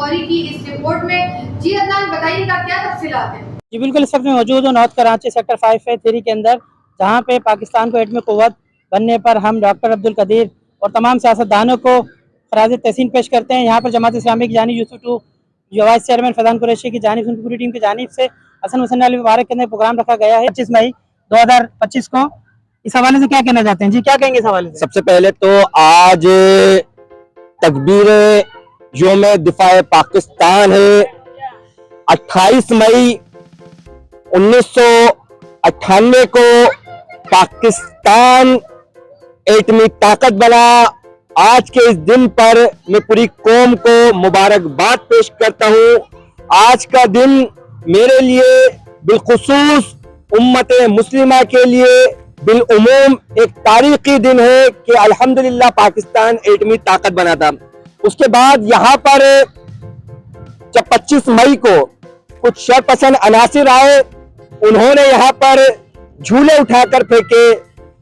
गौरी की इस रिपोर्ट में। जी अदनान, बताइएगा क्या तफसीलात हैं? जी बिल्कुल, इस वक्त मैं मौजूद हूँ नॉर्थ कराची सेक्टर 5/3 के अंदर, जहाँ पे पाकिस्तान को एटमी क़ुव्वत बनने पर हम डॉक्टर अब्दुल कदीर और तमाम सियासतदानों को खराज तहसीन पेश करते हैं। यहाँ पर जमात इस्लामी की जानिब यूसुफ टू जो वाइस चेयरमैन फैज़ान कुरैशी की जानिब, उनकी पूरी टीम की जानिब से हसन हुसैन अली मुबारक के अंदर प्रोग्राम रखा गया है 25 मई 2025 को। इस हवाले से क्या कहना चाहते हैं? जी, क्या कहेंगे इस हवाले से? सबसे पहले तो आज तकबीर यौम दिफा पाकिस्तान है। 28 मई 1998 को पाकिस्तान एटमी ताकत बना। आज के इस दिन पर मैं पूरी कौम को मुबारकबाद पेश करता हूँ। आज का दिन मेरे लिए बिलखुसूस उम्मत मुस्लिमा के लिए बिलउमूम एक तारीखी दिन है कि अल्हम्दुलिल्लाह पाकिस्तान एटमी ताकत बना था। उसके बाद यहाँ पर जब 25 मई को कुछ शरपसंद अनासिर आए, उन्होंने यहाँ पर झूले उठाकर फेंके,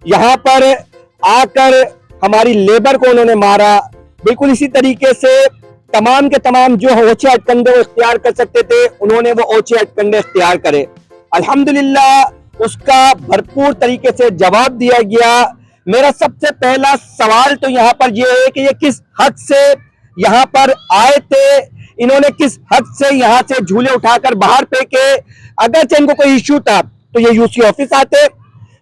यहाँ पर आकर हमारी लेबर को उन्होंने मारा। बिल्कुल इसी तरीके से तमाम के तमाम जो ओछे हथकंडे वो इख्तियार कर सकते थे, उन्होंने वो ओछे हथकंडे इख्तियार करे। अल्हम्दुलिल्लाह उसका भरपूर तरीके से जवाब दिया गया। मेरा सबसे पहला सवाल तो यहाँ पर यह है कि ये किस हद से यहाँ पर आए थे, इन्होंने किस हद से यहाँ से झूले उठाकर बाहर फेंके। अगर से इनको कोई इश्यू था तो ये यूसी ऑफिस आते,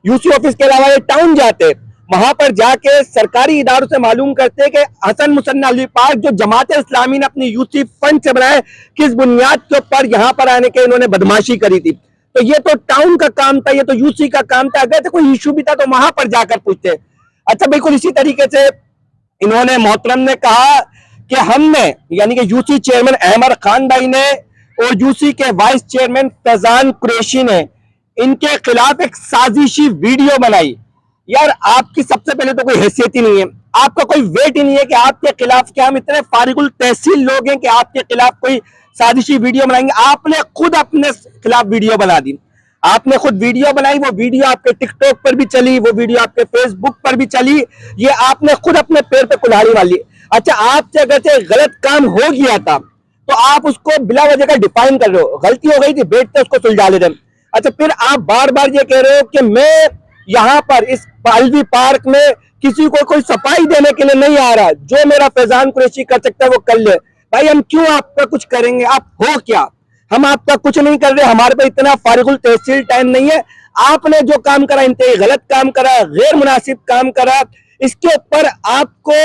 यूसी ऑफिस के अलावा ये टाउन जाते, वहां पर जाके सरकारी इदारों से मालूम करते कि हसन हुसैन अली पार्क जो जमात इस्लामी ने अपनी यूसी फंड से बनाए, किस बुनियाद के ऊपर यहाँ पर आने के इन्होंने बदमाशी करी थी। तो ये तो टाउन का काम था, ये तो यूसी का काम था। अगर तो कोई इशू भी था तो वहां पर जाकर पूछते। अच्छा, बिल्कुल इसी तरीके से इन्होंने मोहतरम ने कहा कि हमने यानी कि यूसी चेयरमैन अहमद खान भाई ने और यूसी के वाइस चेयरमैन फैज़ान कुरैशी ने इनके खिलाफ एक साजिशी वीडियो बनाई। यार, आपकी सबसे पहले तो कोई हैसियत ही नहीं है, आपका कोई वेट ही नहीं है कि आपके खिलाफ, क्या हम इतने फारिगुल तहसील लोग हैं कि आपके खिलाफ कोई साजिशी वीडियो बनाएंगे? आपने खुद अपने खिलाफ वीडियो बना दी, आपने खुद वीडियो बनाई, वो वीडियो आपके टिकटॉक पर भी चली, वो वीडियो आपके फेसबुक पर भी चली। ये आपने खुद अपने पैर पे कुल्हाड़ी मारी। अच्छा, आपसे अगर से गलत काम हो गया था तो आप उसको बिला वजह का डिफाइन कर रहे हो। गलती हो गई थी, बैठते उसको सुलझा लेते। अच्छा, फिर आप बार बार ये कह रहे हो कि मैं यहाँ पर इस अलवी पार्क में किसी को कोई सफाई देने के लिए नहीं आ रहा, जो मेरा फैज़ान कुरैशी कर सकता है वो कर ले। भाई, हम क्यों आपका कुछ करेंगे? आप हो क्या? हम आपका कुछ नहीं कर रहे, हमारे पे इतना फारिगुल तहसील टाइम नहीं है। आपने जो काम करा इंतहाई गलत काम करा, गैर मुनासिब काम करा। इसके ऊपर आपको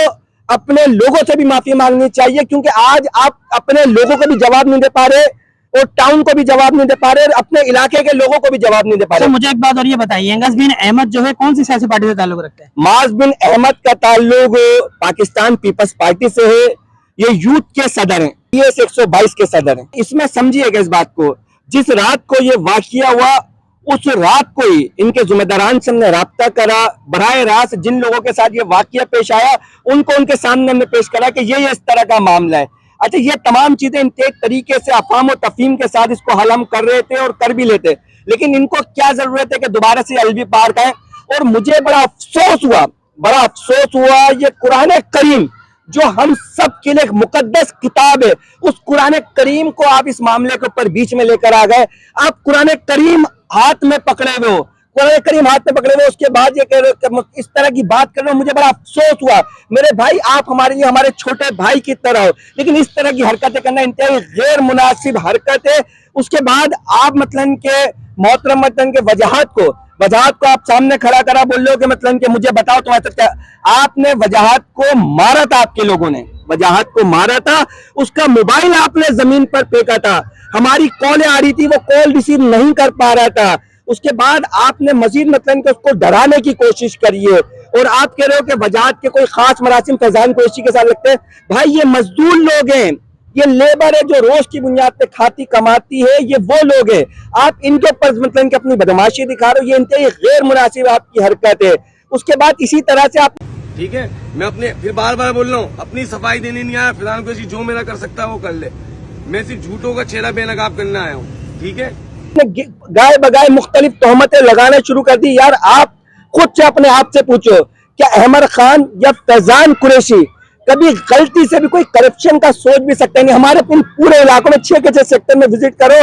अपने लोगों से भी माफी मांगनी चाहिए, क्योंकि आज आप अपने लोगों को भी जवाब नहीं दे पा रहे और टाउन को भी जवाब नहीं दे पा रहे, अपने इलाके के लोगों को भी जवाब नहीं दे पा रहे। तो मुझे एक बात और ये बताइए, माज़ बिन अहमद जो है कौन सी सियासी पार्टी से ताल्लुक रखते हैं? माज़ बिन अहमद का ताल्लुक पाकिस्तान पीपल्स पार्टी से है। ये यूथ के सदर हैं, PS 122 के सदर हैं। इसमें समझिएगा इस बात को, जिस रात को ये वाकया हुआ उस रात को ही इनके जिम्मेदारान से हमने राब्ता करा। बराह रास्त जिन लोगों के साथ ये वाकया पेश आया उनको उनके सामने हमने पेश करा कि ये इस तरह का मामला है। अच्छा, ये तमाम चीजें इंतहाई तरीके से अफाम और तफहीम के साथ इसको हल हम कर रहे थे और कर भी लेते, लेकिन इनको क्या जरूरत है कि दोबारा से अलवी पार्क आए। और मुझे बड़ा अफसोस हुआ, ये कुरान करीम जो हम सब के लिए एक मुकद्दस किताब है, उस कुरान करीम को आप इस मामले के ऊपर बीच में लेकर आ गए। आप कुरान करीम हाथ में पकड़े हुए हो, कुरान करीम हाथ में पकड़े हुए, उसके बाद ये कह रहे हो इस तरह की बात कर रहे हो। मुझे बड़ा अफसोस हुआ। मेरे भाई, आप हमारे लिए हमारे छोटे भाई की तरह हो, लेकिन इस तरह की हरकतें करना इंतहाई गैर मुनासिब हरकत है। उसके बाद आप मतलब के मोहतरम मतलब के वजाहत को आप सामने खड़ा करा, बोल लो कि मतलब कि मुझे बताओ तुम्हारे साथ क्या। आपने वजाहत को मारा था, आपके लोगों ने वजाहत को मारा था, उसका मोबाइल आपने जमीन पर फेंका था, हमारी कॉलें आ रही थी, वो कॉल रिसीव नहीं कर पा रहा था। उसके बाद आपने मजीद मतलब कि उसको डराने की कोशिश करी है और आप कह रहे हो कि वजाहत के कोई खास मरासिम फैज़ान कुरैशी के साथ लगते हैं। भाई, ये मजदूर लोग हैं, ये लेबर है जो रोज की बुनियाद पे खाती कमाती है, ये वो लोग हैं। आप इनके ऊपर मतलब कि अपनी बदमाशी दिखा रहे हो, ये इंतहाई गैर मुनासिब आपकी हरकत है। उसके बाद इसी तरह से आप, ठीक है, मैं अपने फिर बार बार बोल रहा हूँ, अपनी सफाई देने नहीं आया। फैज़ान कुरैशी जो मेरा कर सकता है वो कर ले, मैं सिर्फ झूठों का चेहरा बेनकाब करने आया हूँ। ठीक है, गाय बगाए मुख्तलिफ तोहमतें लगाना शुरू कर दी। यार, आप खुद से अपने आप से पूछो, क्या अहमद खान या फैज़ान कुरैशी कभी गलती से भी कोई करप्शन का सोच भी सकता नहीं। हमारे इन पूरे इलाकों में 6 के 6 सेक्टर में विजिट करो,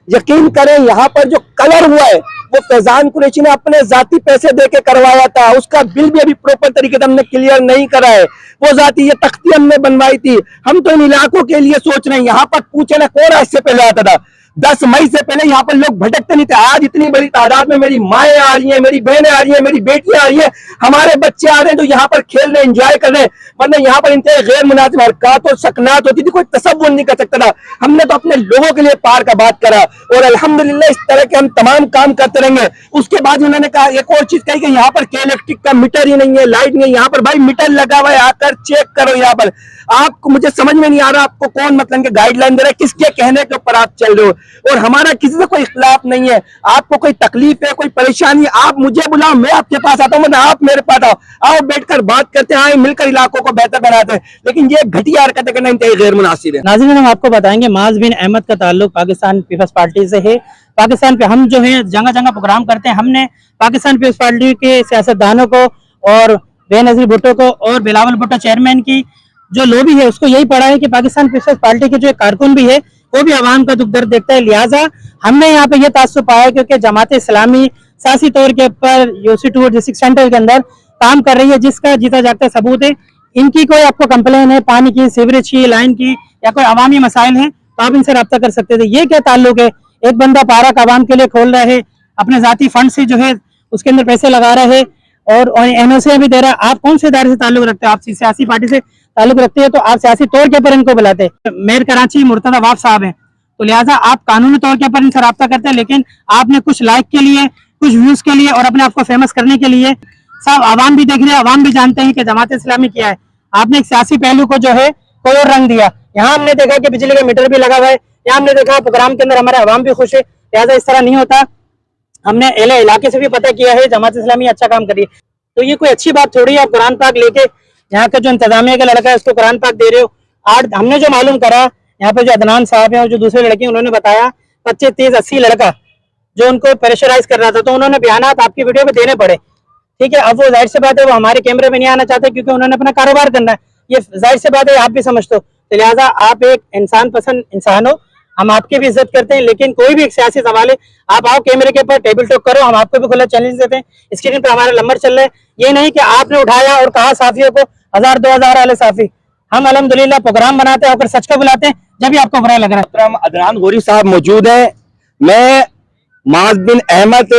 यकीन करें यहाँ पर जो कलर हुआ है वो फैजान कुरैशी ने अपने जाती पैसे देके करवाया था। उसका बिल भी अभी प्रॉपर तरीके से हमने क्लियर नहीं करा है। वो जाती ये तख्ती हमने बनवाई थी। हम तो इन इलाकों के लिए सोच रहे हैं। यहाँ पर पूछे ना कौन आज से पहले आता था? 10 मई से पहले यहाँ पर लोग भटकते नहीं थे। आज इतनी बड़ी तादाद में मेरी माएँ आ रही हैं, मेरी बहनें आ रही हैं, मेरी बेटियां आ रही हैं, हमारे बच्चे आ रहे हैं जो यहाँ पर खेल रहे, एंजॉय कर रहे हैं। वरना यहाँ पर इंतहा गैर मुनासिब हरकत और सकनात होती थी, कोई तसव्वुर नहीं कर सकता था। हमने तो अपने लोगों के लिए पार का बात करा और अल्हम्दुलिल्लाह इस तरह के हम तमाम काम करते रहेंगे। उसके बाद उन्होंने कहा एक और चीज कही कि यहाँ पर इलेक्ट्रिक का मीटर ही नहीं है, लाइट नहीं है। यहाँ पर भाई मीटर लगा हुआ है, आकर चेक करो। यहाँ पर आपको, मुझे समझ में नहीं आ रहा आपको कौन मतलब के गाइडलाइन दे रहा है, किसके कहने के ऊपर आप चल रहे हो। और हमारा किसी से कोई इख्तिलाफ नहीं है। आपको कोई तकलीफ है, कोई परेशानी, आप मुझे बुलाओ, मैं आपके पास आता हूँ, आप मेरे पास आओ बैठकर बात करते हैं, मिलकर इलाकों को बेहतर बनाते हैं। लेकिन ये घटिया हरकतें करना इंतहाई गैर मुनासिब है। नाज़रीन, हम आपको बताएंगे माज बिन अहमद का ताल्लुक पाकिस्तान पीपल्स पार्टी से है। पाकिस्तान पे हम जो है जगह जगह प्रोग्राम करते हैं। हमने पाकिस्तान पीपल्स पार्टी के सियासतदानों को और बेनज़ीर भुट्टो को और बिलावल भुट्टो चेयरमैन की जो लॉबी है उसको यही पढ़ा है कि पाकिस्तान पीपल्स पार्टी के जो एक कारकुन भी है वो भी आवाम का दुख दर्द देखता है। लिहाजा हमने यहाँ पे ये तासुब पाया क्योंकि जमात इस्लामी सियासी तौर के ऊपर यूसी2 डिस्ट्रिक्ट सेंटर के अंदर काम कर रही है, जिसका जीता जागता सबूत है। इनकी कोई आपको कंप्लेन है पानी की, सीवरेज की, लाइन की या कोई अवामी मसाइल है तो आप इनसे रब्ता कर सकते थे। ये क्या ताल्लुक है? एक बंदा पार्क आवाम के लिए खोल रहा है, अपने जाती फंड से जो है उसके अंदर पैसे लगा रहा है और एनओसी भी दे रहा है। आप कौन से इदारे से ताल्लुक रखते हो? आप सियासी पार्टी से ताल्लुक रखते हैं तो आप सियासी तौर के ऊपर इनको बुलाते हैं। मेयर कराची मुर्तजा वाफ साहब हैं, तो लिहाजा आप कानूनी तौर के ऊपर इनसे रब्ता करते हैं। लेकिन आपने कुछ लाइक के लिए, कुछ व्यूज के लिए और अपने आप को फेमस करने के लिए, सब आवाम भी देख रहे हैं, आवाम भी जानते हैं कि जमात इस्लामी क्या है। आपने एक सियासी पहलू को जो है कोई और रंग दिया। यहाँ हमने देखा कि बिजली का मीटर भी लगा हुआ है, यहाँ हमने देखा प्रोग्राम के अंदर हमारे आवाम भी खुश है। लिहाजा इस तरह नहीं होता। हमने एले इलाके से भी पता किया है जमात इस्लामी अच्छा काम कर रही है, तो ये कोई अच्छी बात थोड़ी है। आप कुरान पाक लेके यहाँ का जो इंतजामिया का लड़का है उसको कुरान पाक दे रहे हो। आज हमने जो मालूम करा यहाँ पे जो अदनान साहब है और जो दूसरे लड़के उन्होंने बताया 25, 30, 80 लड़का जो उनको प्रेशराइज कर रहा था, तो उन्होंने बयानात आपकी वीडियो में देने पड़े। ठीक है, अब वो जाहिर सी बात है वो हमारे कैमरे में नहीं आना चाहते क्योंकि उन्होंने अपना कारोबार करना है। ये जाहिर सी बात है, आप भी समझते हो। तो लिहाजा आप एक इंसान पसंद इंसान हो, हम आपकी भी इज्जत करते हैं। लेकिन कोई भी एक सियासी सवाल है, आप आओ कैमरे के ऊपर टेबल टॉक करो, हम आपको भी खुला चैलेंज देते हैं। स्क्रीन पर हमारा नंबर चल रहा है। ये नहीं कि आपने उठाया और कहा साफियों को 1000 2000 वाले साफी। हम अल्हम्दुलिल्लाह प्रोग्राम बनाते हैं और सच को बुलाते हैं जब भी आपको बुरा लग रहा है। अदनान गोरी साहब मौजूद है। मैं माज बिन अहमद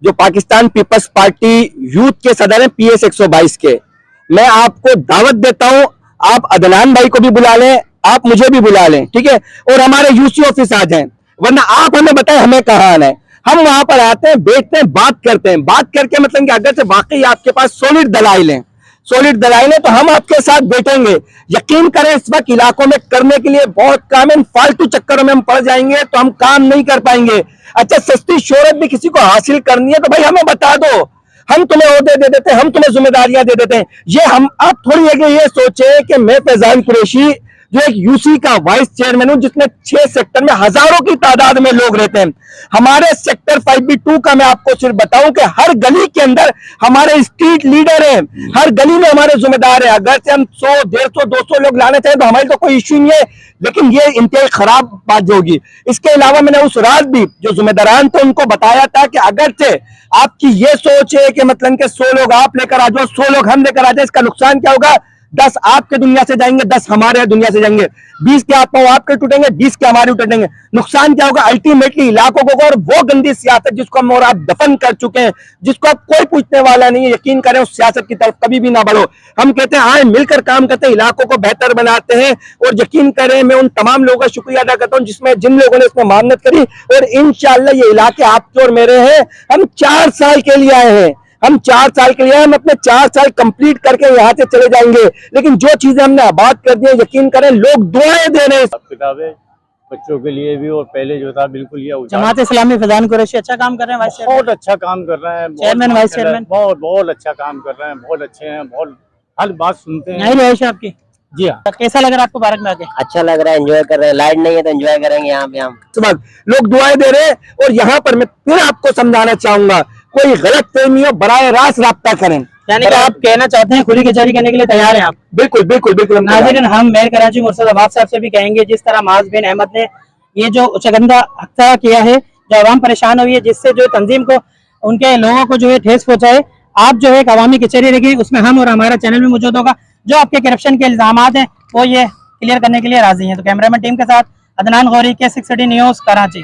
जो पाकिस्तान पीपल्स पार्टी यूथ के सदर हैं PS 122 के, मैं आपको दावत देता हूं, आप अदनान भाई को भी बुला लें, आप मुझे भी बुला लें, ठीक है। और हमारे यूसी ऑफिस आ जाएं, वरना आप हमें बताएं हमें कहाँ आना है। हम वहां पर आते हैं, बैठते हैं, बात करते हैं। बात करके मतलब कि अगर से वाकई आपके पास सॉलिड दलाइल हैं तो हम आपके साथ बैठेंगे। यकीन करें इस वक्त इलाकों में करने के लिए बहुत काम है। फालतू चक्करों में हम पड़ जाएंगे तो हम काम नहीं कर पाएंगे। अच्छा, सस्ती शोहरत भी किसी को हासिल करनी है तो भाई हमें बता दो, हम तुम्हें ओहदे दे देते हैं, हम तुम्हें जिम्मेदारियां दे देते हैं। ये हम आप थोड़ी है कि ये सोचे कि मैं फैजान कुरैशी जो एक यूसी का वाइस चेयरमैन हूं जिसमें 6 सेक्टर में हजारों की तादाद में लोग रहते हैं। हमारे सेक्टर 5B2 का मैं आपको सिर्फ बताऊं कि हर गली के अंदर हमारे स्ट्रीट लीडर हैं, हर गली में हमारे जिम्मेदार हैं। अगर से हम 100, 150, 200 लोग लाना चाहें तो हमारी तो कोई इश्यू नहीं है, लेकिन ये इंतहाई खराब बात होगी। इसके अलावा मैंने उस रात भी जो जिम्मेदारान थे उनको बताया था कि अगर से आपकी ये सोच है कि मतलब कि 100 लोग आप लेकर आ जाओ, 100 लोग हम लेकर आ जाए, इसका नुकसान क्या होगा? 10 आपके दुनिया से जाएंगे, 10 हमारे दुनिया से जाएंगे, 20 के आप आपके टूटेंगे, 20 के हमारे टूटेंगे। नुकसान क्या होगा? अल्टीमेटली इलाकों को और वो गंदी सियासत जिसको हम और आप दफन कर चुके हैं, जिसको आप कोई पूछने वाला नहीं है, यकीन करें उस सियासत की तरफ कभी भी ना बढ़ो। हम कहते हैं आए मिलकर काम करते हैं, इलाकों को बेहतर बनाते हैं। और यकीन करें मैं उन तमाम लोगों का शुक्रिया अदा करता हूं जिन लोगों ने इसमें मामनत करी। और इंशाअल्लाह ये इलाके आपके और मेरे हैं। हम 4 साल के लिए आए हैं, हम 4 साल के लिए, हम अपने 4 साल कंप्लीट करके यहाँ से चले जाएंगे। लेकिन जो चीजें हमने आबाद कर दी है, यकीन करें लोग दुआएं दे रहे हैं। किताबें बच्चों के लिए भी और पहले जो था बिल्कुल ये जमात इस्लामी फैजान कुरैशी अच्छा काम कर रहे हैं, वाइस चेयरमैन बहुत अच्छा काम कर रहे हैं, चेयरमैन वाइस चेयरमैन बहुत अच्छा काम कर रहे हैं, बहुत अच्छे हैं, बहुत हर बात सुनते हैं। नहीं रहे आपकी? जी हाँ। कैसा लग रहा है आपको पार्क में आके? अच्छा लग रहा है, एंजॉय कर रहे हैं। लाइट नहीं है तो एंजॉय करेंगे यहाँ पे हम। लोग दुआएं दे रहे हैं। और यहाँ पर मैं फिर आपको समझाना चाहूंगा, कोई गलत फहमी हो बराए रास्त रब्ता करें। यानी कि आप कहना चाहते हैं खुली कचहरी करने के लिए तैयार हैं आप? बिल्कुल बिल्कुल बिल्कुल हम तैयार हैं। नाज़रीन, हम मेयर कराची मुर्शद अब्बास साहब से भी कहेंगे, जिस तरह माज बिन अहमद ने ये जो चगंदा हत्या किया है, जो आवाम परेशान हुई है, जिससे जो तंजीम को उनके लोगों को जो है ठेस पहुंचाए, आप जो है एक अवामी कचहरी रखिए, उसमें हम और हमारा चैनल भी मौजूद होगा। जो आपके करप्शन के इल्जामात हैं वो ये क्लियर करने के लिए राजी हैं। तो कैमरामैन टीम के साथ अदनान गौरी के 6 सिटी न्यूज़ कराची।